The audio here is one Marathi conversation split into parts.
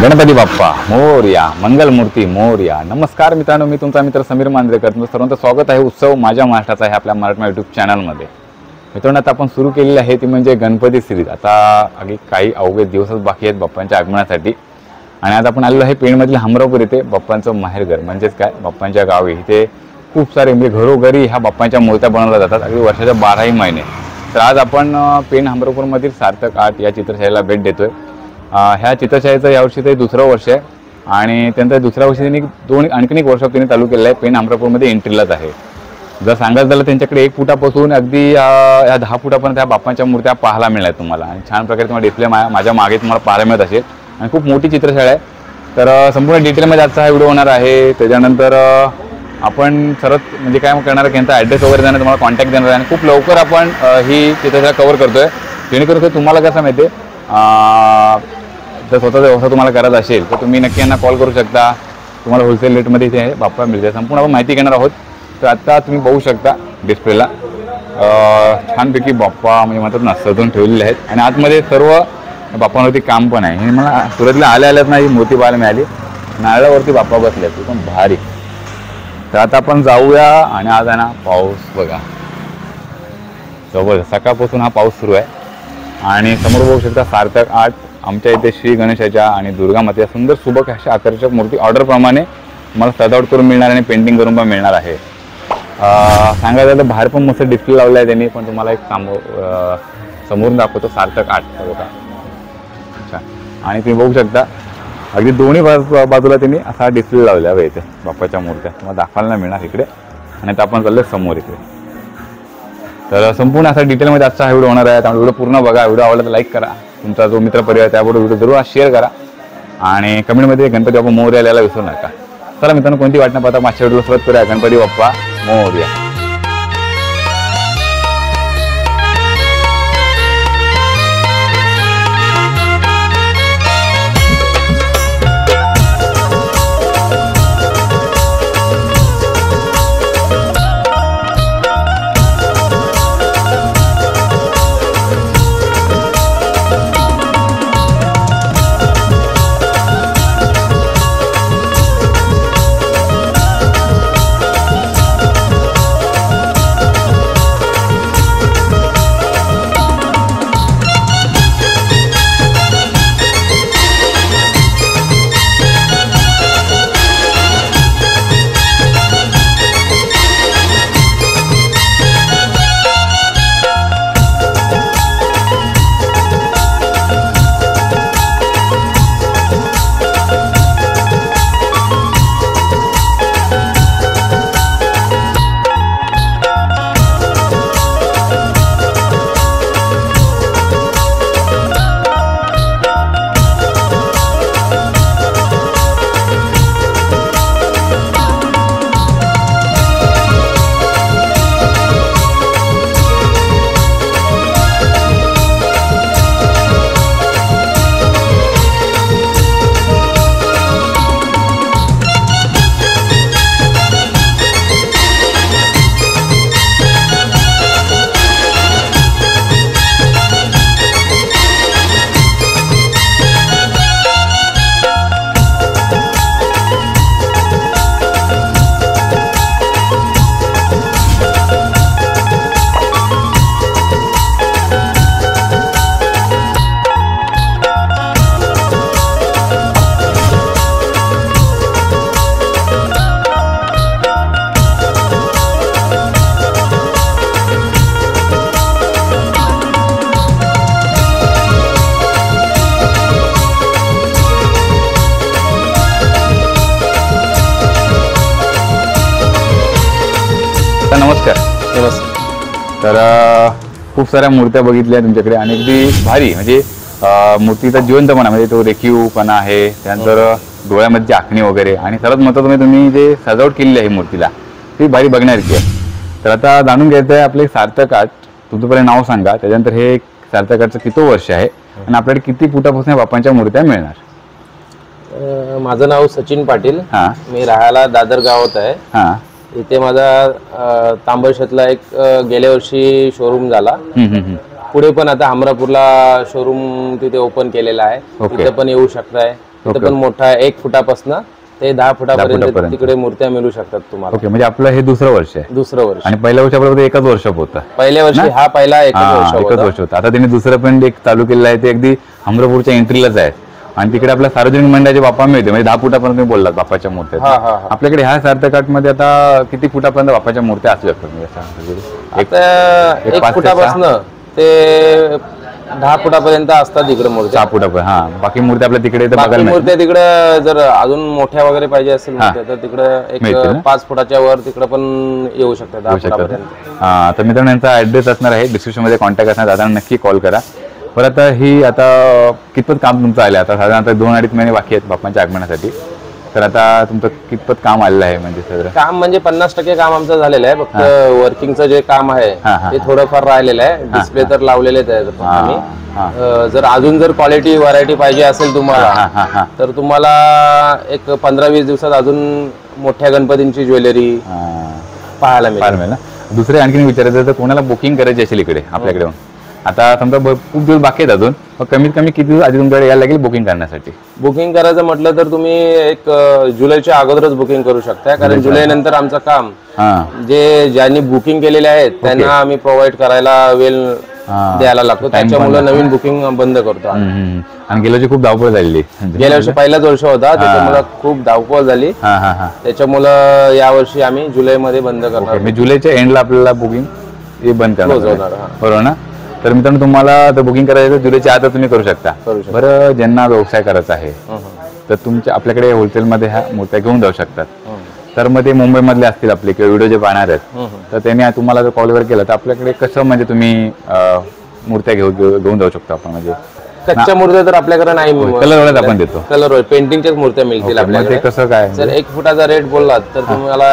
गणपती बाप्पा मोरया, मंगलमूर्ती मोरया. नमस्कार मित्रांनो, मी तुमचा मित्र समीर मांजरेकर. तुमचं सर्वांचं स्वागत आहे उत्सव माझ्या महाराष्ट्राचा आहे आपल्या मराठी यूट्यूब चॅनलमध्ये. मित्रांनो, आता आपण सुरू केलेली आहे ती म्हणजे गणपती सिरीज. आता अगदी काही अवघे दिवसच बाकी आहेत बाप्पांच्या आगमनासाठी. आणि आज आपण आलेलो आहे पेणमधील हमरापूर येथे बाप्पांचं माहेरघर म्हणजेच काय बाप्पांच्या गावी. इथे खूप सारे म्हणजे घरोघरी ह्या बाप्पांच्या मूर्त्या बनवल्या जातात अगदी वर्षाच्या 12ही महिने. तर आज आपण पेण हमरापूरमधील सार्थक आर्ट या चित्रशाळेला भेट देतोय. ह्या चित्रशाळेचं यावर्षी ते दुसरं वर्ष आहे आणि त्यानंतर दुसऱ्या वर्षी त्यांनी आणखीन एक वर्कशॉप त्यांनी चालू केलं आहे. पेण हमरापूरमध्ये एंट्रीलाच आहे. जर सांगायचं झालं त्यांच्याकडे 1 फुटापासून अगदी या 10 फुटापर्यंत ह्या बाप्पांच्या मूर्त्या पाहायला मिळतात तुम्हाला. आणि छान प्रकारे तुम्हाला डिस्प्ले माझ्या मागे तुम्हाला पाहायला मिळत असेल. आणि खूप मोठी चित्रशाळा आहे. तर संपूर्ण डिटेलमध्ये आजचा हा व्हिडिओ होणार आहे. त्याच्यानंतर आपण सरत म्हणजे काय करणार आहे त्यांचा ॲड्रेस वगैरे देणार, तुम्हाला कॉन्टॅक्ट देणार आहे. आणि खूप लवकर आपण ही चित्रशाळा कव्हर करतोय जेणेकरून तुम्हाला कसं माहिती आहे जर स्वतःचा व्यवसाय तुम्हाला करायचा असेल तर तुम्ही नक्की यांना कॉल करू शकता. तुम्हाला होलसेल रेटमध्ये इथे बाप्पा मिळते. संपूर्ण आपण माहिती घेणार आहोत. तर आता तुम्ही बघू शकता डिस्प्लेला छानपैकी बाप्पा म्हणजे म्हणतात ना सजवून ठेवलेले आहेत. आणि आतमध्ये सर्व बाप्पांवरती काम पण आहे. हे मला सुरतला आल्याच नाही मूर्ती पाहायला मिळाली. नारळावरती बाप्पा बसले एकदम भारी. तर आता आपण जाऊया. आणि आज आहे ना पाऊस बघा जवळ सकाळपासून हा पाऊस सुरू आहे. आणि समोर बघू शकता सार्थक आर्ट आमच्या इथे श्री गणेशाच्या आणि दुर्गा मातेच्या सुंदर सुबक अशा आकर्षक मूर्ती ऑर्डरप्रमाणे मला सजावट करून मिळणार आणि पेंटिंग करून पण मिळणार आहे. सांगायचं तर बाहेर पण मस्त डिस्प्ले लावला आहे त्यांनी. पण तुम्हाला एक समोरून दाखवतो सार्थक आर्ट बघा. अच्छा, आणि तुम्ही बघू शकता अगदी दोन्ही बाजूला त्यांनी असा डिस्प्ले लावला आहे इथे बाप्पाच्या मूर्त्या. तुम्हाला दाखवायला नाही मिळणार इकडे. आणि आता आपण चाललो समोर इकडे. तर संपूर्ण असा डिटेलमध्ये आजचा हा व्हिडिओ होणार आहे. त्यामुळे व्हिडिओ पूर्ण बघा. व्हिडिओ आवडला तर लाईक करा. तुमचा जो मित्र परिवार त्याबरोबर व्हिडिओ जरूर शेअर करा. आणि कमेंटमध्ये गणपती बाप्पा मोरया यायला विसरू नका. चला मित्रांनो, कोणती वाट न पाहता मागच्या व्हिडिओला सुरुवात करूया. गणपती बाप्पा मोरया. नमस्कार. तर खूप साऱ्या मूर्त्या बघितल्या तुमच्याकडे आणि अगदी भारी म्हणजे मूर्तीचा जिवंतपणा म्हणजे तो रेखीवपणा आहे. त्यानंतर डोळ्यामध्ये आखणी वगैरे. आणि सर्वात महत्त्वाचं तुम्ही जे सजावट केलेली आहे मूर्तीला ती भारी बघण्यासारखी आहे. तर आता जाणून घ्यायचं आहे आपले सार्थक आर्ट. तुमचं पहिले नाव सांगा. त्याच्यानंतर हे सार्थक आर्टचं किती वर्ष आहे आणि आपल्याकडे किती फुटापासून बाप्पांच्या मूर्त्या मिळणार? माझं नाव सचिन पाटील. मी राहायला दादर गावात आहे. इथे माझा तांबरशेतला एक गेल्या वर्षी शोरूम झाला. पुढे पण आता हमरापूरला शोरूम तिथे ओपन केलेला आहे. तिथे पण येऊ शकताय. तिथं पण मोठा आहे, 1 फुटापासून ते 10 फुटापर्यंत तिकडे मूर्त्या मिळू शकतात तुम्हाला. ओके, म्हणजे आपलं हे दुसरं वर्ष आहे. दुसरं वर्ष. आणि पहिल्या वर्षाबरोबर एकच वर्ष होतं. पहिल्या वर्षी हा पहिला एकच वर्ष होतं. आता त्यांनी दुसरं पण एक चालू केलेलं आहे, ते अगदी अमरापूरच्या एंट्रीलाच आहे. आणि तिकडे आपल्या सार्वजनिक मंडळाचे बाप्पा मिळते, म्हणजे 10 फुटापर्यंत तुम्ही बोललात बाप्पाच्या मूर्त्या. आपल्याकडे ह्या सार्थक आर्टमध्ये आता किती फुटापर्यंत बाप्पाच्या मूर्त्या असू शकतात? 1 फुटापासून ते 10 फुटापर्यंत असतात इकडे मूर्त्या. 6 फुटापर्यंत. हा, बाकी मूर्त्या आपल्या तिकडे बघायला मूर्त्या तिकडे जर अजून मोठ्या वगैरे पाहिजे असेल मूर्त्या तर तिकडे एक 5 फुटाच्या वर तिकडे पण येऊ शकतात 10 फुटापर्यंत. हा, तर मित्रांनो यांचा ऍड्रेस असणार आहे डिस्क्रिप्शन मध्ये, कॉन्टॅक्ट असणार, दादा नक्की कॉल करा. परत ही आता कितपत काम तुमचं आलं? आता साधारणतः 2-2.5 महिने बाकी आहेत बाप्पांच्या आगमनासाठी. तर आता तुमचं कितपत काम आलेलं आहे? म्हणजे सगळं काम म्हणजे 50% काम आमचं झालेलं आहे. फक्त वर्किंगचं जे काम आहे ते थोडंफार राहिलेलं आहे. डिस्प्ले तर लावलेलेच आहेत आम्ही. जर अजून जर क्वालिटी व्हरायटी पाहिजे असेल तुम्हाला तर तुम्हाला एक 15-20 दिवसात अजून मोठ्या गणपतींची ज्वेलरी पाहायला मिळेल. दुसरे आणखी विचारायचं तर कोणाला बुकिंग करायची असेल इकडे आपल्याकडे, आता समजा खूप दिवस बाकी आहेत अजून, कमीत कमी किती दिवस आधी तुमच्याकडे यायला लागेल बुकिंग करण्यासाठी? बुकिंग करायचं म्हटलं तर तुम्ही एक जुलैच्या अगोदरच बुकिंग करू शकता, कारण जुलै नंतर आमचं काम जे ज्यांनी बुकिंग केलेले आहेत त्यांना आम्ही प्रोव्हाइड करायला वेळ द्यायला लागतो, त्याच्यामुळे नवीन बुकिंग बंद करतो. आणि गेल्या वर्षी खूप धावपळ झालेली. गेल्या वर्षी पहिलाच वर्ष होता, त्याच्यामुळे खूप धावपळ झाली. त्याच्यामुळे यावर्षी आम्ही जुलैमध्ये बंद करणार. जुलैच्या एंडला आपल्याला बुकिंग बंद करणार, बरोबर ना? तर मित्रांनो तुम्हाला बुकिंग करायचं जुलैच्या आत तुम्ही करू शकता. बरं, ज्यांना व्यवसाय करायचा आहे तर तुमच्या आपल्याकडे होलसेलमध्ये ह्या मूर्त्या घेऊन जाऊ शकतात. तर मग ते मुंबईमधले असतील आपले किंवा व्हिडिओ जे पाहणार आहेत तर त्यांनी तुम्हाला जर कॉल वगैरे केला तर आपल्याकडे कसं म्हणजे तुम्ही मूर्त्या घेऊन जाऊ शकतो आपण? म्हणजे कच्च्या मूर्त्या तर आपल्याकडे नाही, कलर आपण देतो. कलर पेंटिंगच्याच मूर्त्या मिळतील आपल्याकडे. कसं काय? जर 1 फुटाचा रेट बोललात तर तुम्हाला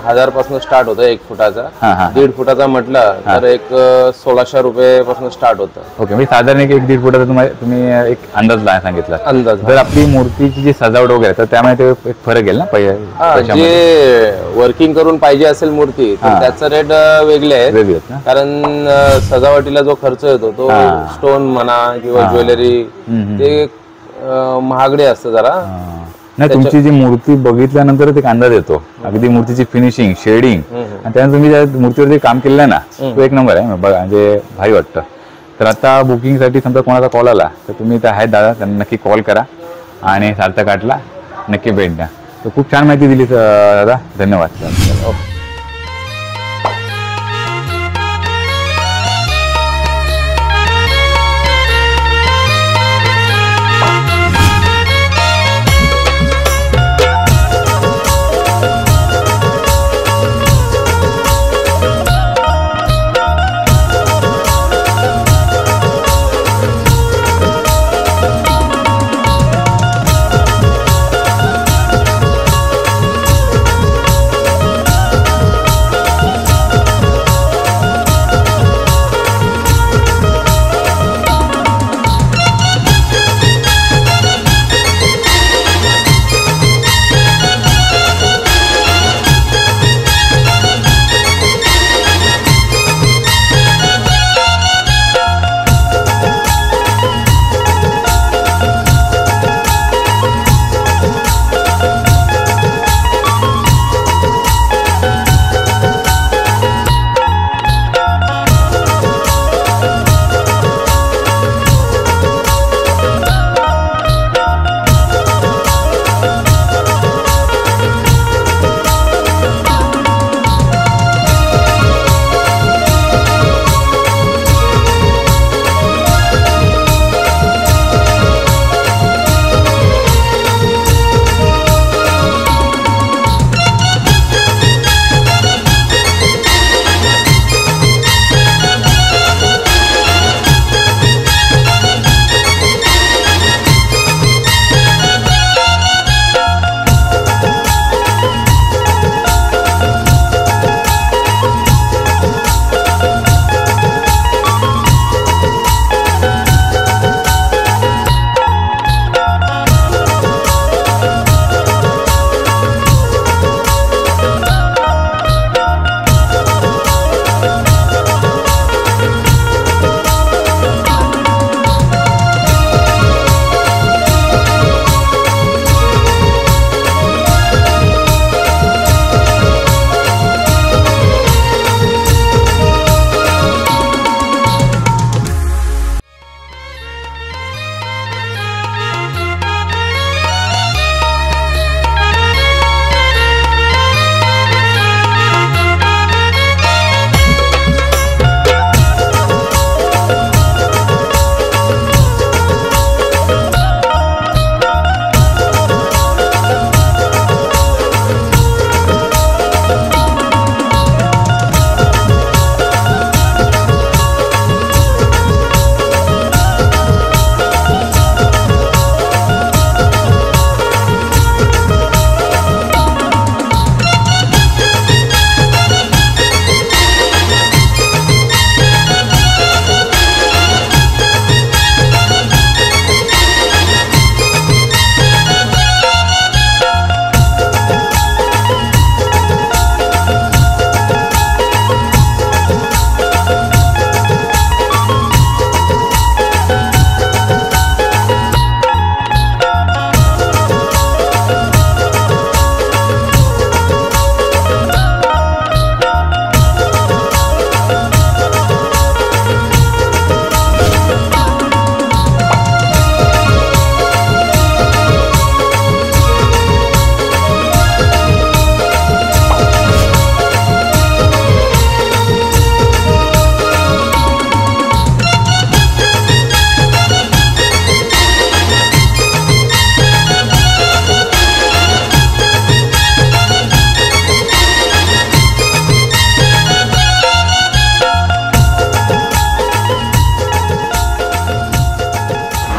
1000 पासून स्टार्ट होतं 1 फुटाचा. 1.5 फुटाचा म्हटलं तर एक 1600 रुपये स्टार्ट होतं. ओके, म्हणजे साधारण 1-1.5 फुटाचा तुम्ही एक अंदाज सांगितला. अंदाज. जर आपली मूर्तीची जी सजावट वगैरे तर त्यामुळे ते एक फरक येईल ना. जे वर्किंग करून पाहिजे असेल मूर्ती तर त्याचा रेट वेगळे आहे, कारण सजावटीला जो खर्च येतो तो स्टोन म्हणा किंवा ज्वेलरी ते महागडे असतं जरा. नाही, तुमची जी मूर्ती बघितल्यानंतर एक अंदाज येतो, अगदी मूर्तीची फिनिशिंग, शेडिंग, आणि त्यानंतर तुम्ही ज्या मूर्तीवरती काम केलेलं आहे ना तो एक नंबर आहे, म्हणजे भारी वाटतं. तर आता बुकिंगसाठी समजा कोणाचा कॉल आला तर तुम्ही इथं आहेत दादा, त्यांना नक्की कॉल करा आणि सार्थक आर्टला नक्की भेट द्या. तर खूप छान माहिती दिली दादा, धन्यवाद.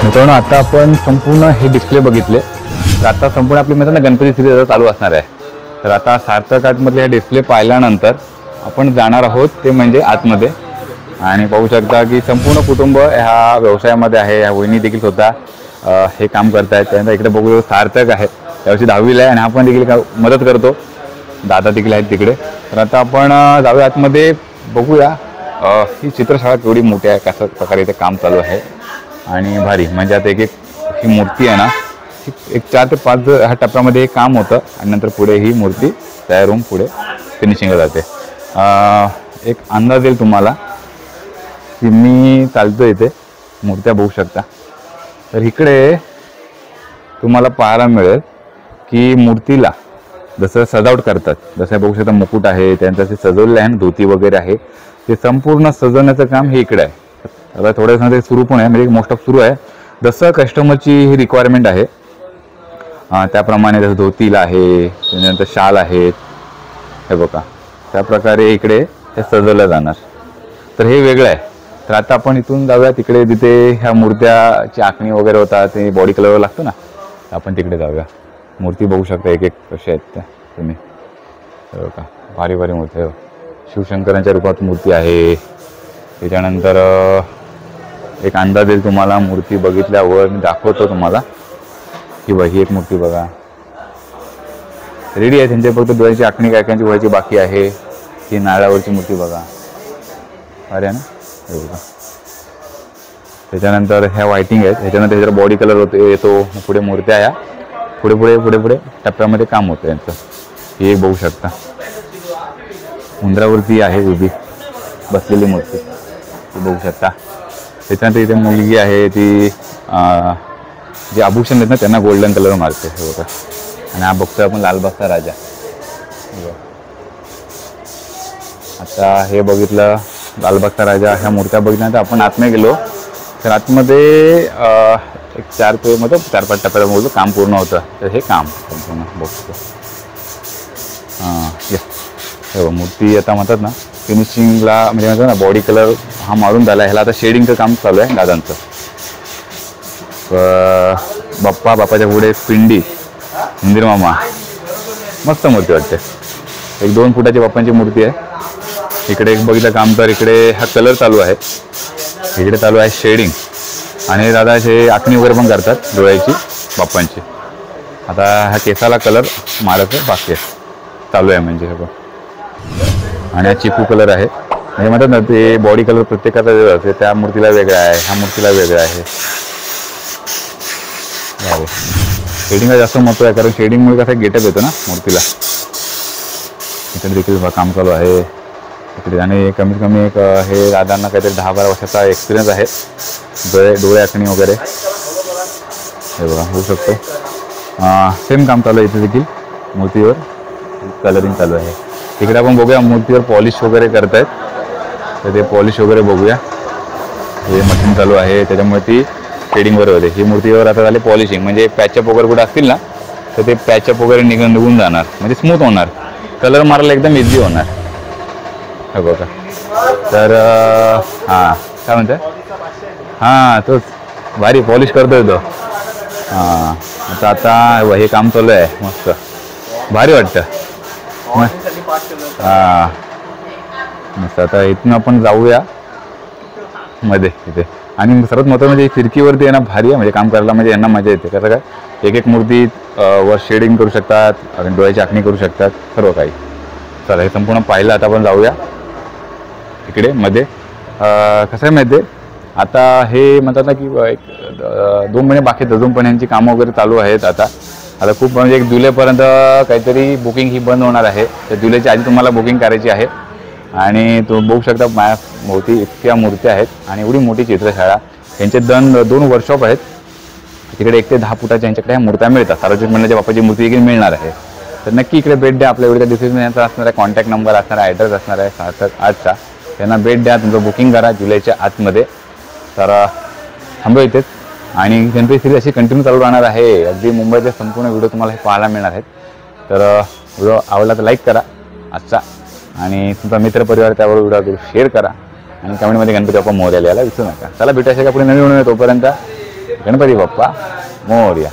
मित्रांनो आता आपण संपूर्ण हे डिस्प्ले बघितले, तर आता संपूर्ण आपली म्हणजे गणपती सिरीज चालू असणार आहे. तर आता सार्थक आर्टमधले हे डिस्प्ले पाहिल्यानंतर आपण जाणार आहोत ते म्हणजे आतमध्ये. आणि पाहू शकता की संपूर्ण कुटुंब ह्या व्यवसायामध्ये आहे. ह्या वहिनी देखील स्वतः हे काम करत आहेत. त्यानंतर इकडे बघू सार्थक आहे, त्यावर्षी 10वीला आहे आणि आपण देखील मदत करतो. दादा देखील आहेत तिकडे. तर आता आपण जाऊया आतमध्ये, बघूया ही चित्रशाळा केवढी मोठी आहे, कशा प्रकारे इथे काम चालू आहे. आणि भारी म्हणजे आता एक ही मूर्ती आहे ना, एक 4 ते 5 ह्या टप्प्यामध्ये हे काम होतं आणि नंतर पुढे ही मूर्ती तयार होऊन पुढे फिनिशिंगला जाते. एक अंदाज येईल तुम्हाला की मी चालतो इथे, मूर्त्या बघू शकता. तर इकडे तुम्हाला पाहायला मिळेल की मूर्तीला जसं सजावट करतात, जसं बघू शकता मुकुट आहे, त्यानंतर ते सजवलेलं आहे, धोती वगैरे आहे, ते संपूर्ण सजवण्याचं काम हे इकडे आहे. आता थोड्या दिवसांमध्ये सुरू पण आहे, म्हणजे मोस्ट ऑफ सुरू आहे. जसं कस्टमरची ही रिक्वायरमेंट आहे त्याप्रमाणे जसं धोतीला आहे, त्यानंतर शाल आहेत, हे बघा त्या प्रकारे इकडे हे सजवलं जाणार. तर हे वेगळं आहे. तर आता आपण इथून जाऊया तिकडे, जिथे ह्या मूर्त्याची आखणी वगैरे होतात, ते बॉडी कलर लागतं ना, आपण तिकडे जाऊया. मूर्ती बघू शकता एक एक कशा आहेत त्या तुम्ही, हे बघा भारी भारी मूर्ती आहे. शिवशंकरांच्या रूपात मूर्ती आहे. त्याच्यानंतर एक अंदाज येईल तुम्हाला मूर्ती बघितल्यावर, मी दाखवतो तुम्हाला की ही एक मूर्ती बघा रेडी आहे. त्यांच्या फक्त डोळ्याची आखणी काय कायची व्हायची बाकी आहे. ही नारळावरची मूर्ती बघा, अरे ना, हे बघा. त्याच्यानंतर ह्या व्हायटिंग आहेत, ह्याच्यानंतर ह्याच्यावर बॉडी कलर होतो येतो. पुढे मूर्त्या या पुढे पुढे पुढे पुढे टप्प्यामध्ये काम होतं यांचं. हे बघू शकता उंदरावरती आहे उभी बसलेली मूर्ती, ती बघू शकता. त्याच्यानंतर इथे मुलगी आहे, ती जे आभूषण आहेत ना त्यांना गोल्डन कलर मारते, हे बघा. आणि हा बघतोय आपण लालबागचा राजा. आता हे बघितलं लालबागचा राजा, ह्या मूर्त्या बघितल्यानंतर आपण आतमध्ये गेलो. तर आतमध्ये एक 4-5 टप्प्याला बोलतो काम पूर्ण होतं. तर हे काम संपूर्ण बघतो. हे मूर्ती आता म्हणतात ना फिनिशिंगला, म्हणजे म्हणतात ना बॉडी कलर हा मारून झाला, ह्याला आता शेडिंगचं काम चालू आहे दादांचं. बाप्पाच्या पुढे पिंडी, मंदिर मामा, मस्त मूर्ती वाटते. 1-2 फुटाची बाप्पांची मूर्ती आहे. इकडे एक बघितलं काम, तर इकडे हा कलर चालू आहे, इकडे चालू आहे शेडिंग. आणि दादा असे आखणी वगैरे पण करतात डोळ्याची बाप्पांची. आता ह्या केसाला कलर मारायचं बाकी आहे, चालू आहे म्हणजे सगळं. आणि हा चिकू कलर आहे, म्हणजे म्हणतात ना ते बॉडी कलर प्रत्येकाचा वेगळा असते. त्या मूर्तीला वेगळा आहे, ह्या मूर्तीला वेगळा आहे. शेडिंगला जास्त महत्त्व आहे, कारण शेडिंगमुळे कसं गेटअप येतो ना मूर्तीला. इकडे देखील काम चालू आहे इकडे. आणि कमीत कमी एक हे दादांना काहीतरी 10-12 वर्षाचा एक्सपिरियन्स आहे डोळे आखणी वगैरे, हे बघा होऊ शकतो. सेम काम चालू आहे इथे देखील, मूर्तीवर कलरिंग चालू आहे. तिकडे आपण बघूया मूर्तीवर पॉलिश वगैरे करतायत, तर ते पॉलिश वगैरे बघूया. हे मशीन चालू आहे, त्याच्यामुळे ती शेडिंगवर होते. ही मूर्तीवर आता झाली पॉलिशिंग, म्हणजे पॅचअप वगैरे कुठे असतील ना तर ते पॅचअप वगैरे निघून जाणार, म्हणजे स्मूथ होणार, कलर मारायला एकदम इझी होणार, हे बघा. तर हां काय म्हणताय, हां तोच भारी पॉलिश करतोय तो. हां आता हे काम चालू आहे, मस्त भारी वाटतं. हां मस्त. आता इथून आपण जाऊया मध्ये इथे. आणि सर्वात महत्त्वाचं म्हणजे फिरकीवरती आहे ना भारी आहे, म्हणजे काम करायला म्हणजे यांना मजा येते. कसं काय एक मुर्ती वर शेडिंग करू शकतात, डोळ्याची आखणी करू शकतात, सर्व काही. चला हे संपूर्ण पाहिलं. आता आपण जाऊया इकडे मध्ये. कसं आहे माहिती आहे, आता हे म्हणतात ना की 2 महिने बाकी आहेत अजून, पण यांची कामं वगैरे चालू आहेत. आता खूप म्हणजे 1 जुलैपर्यंत काहीतरी बुकिंग ही बंद होणार आहे. तर जुलैच्या आधी तुम्हाला बुकिंग करायची आहे. आणि तुम्ही बघू शकता माझ्या भोवती इतक्या मूर्त्या आहेत आणि एवढी मोठी चित्रशाळा. यांचे 2 वर्कशॉप आहेत तिकडे. 1 ते 10 फुटाच्या यांच्याकडे ह्या मूर्त्या मिळतात. सार्वजनिक मंडळाच्या बाप्पाची मूर्ती देखील मिळणार आहे. तर नक्की इकडे भेट द्या. आपल्या एवढ्या डिसिजन यांचा असणार आहे, कॉन्टॅक्ट नंबर असणार आहे, ॲड्रेस असणार आहे सार्थक आर्टचा. त्यांना भेट द्या, तुमचं बुकिंग करा जुलैच्या आतमध्ये. तर थांबू इथेच. आणि गणपती सिरीज अशी कंटिन्यू चालू राहणार आहे. अगदी मुंबईचे संपूर्ण व्हिडिओ तुम्हाला हे पाहायला मिळणार आहेत. तर व्हिडिओ आवडला तर लाईक करा आजचा, आणि तुमचा मित्रपरिवार त्यावर व्हिडिओ शेअर करा, आणि कमेंटमध्ये गणपती बाप्पा मोरया लिहायला विसरू नका. चला भेटू अशा पुढे नवीन व्हिडिओ. तोपर्यंत गणपती बाप्पा मोरया.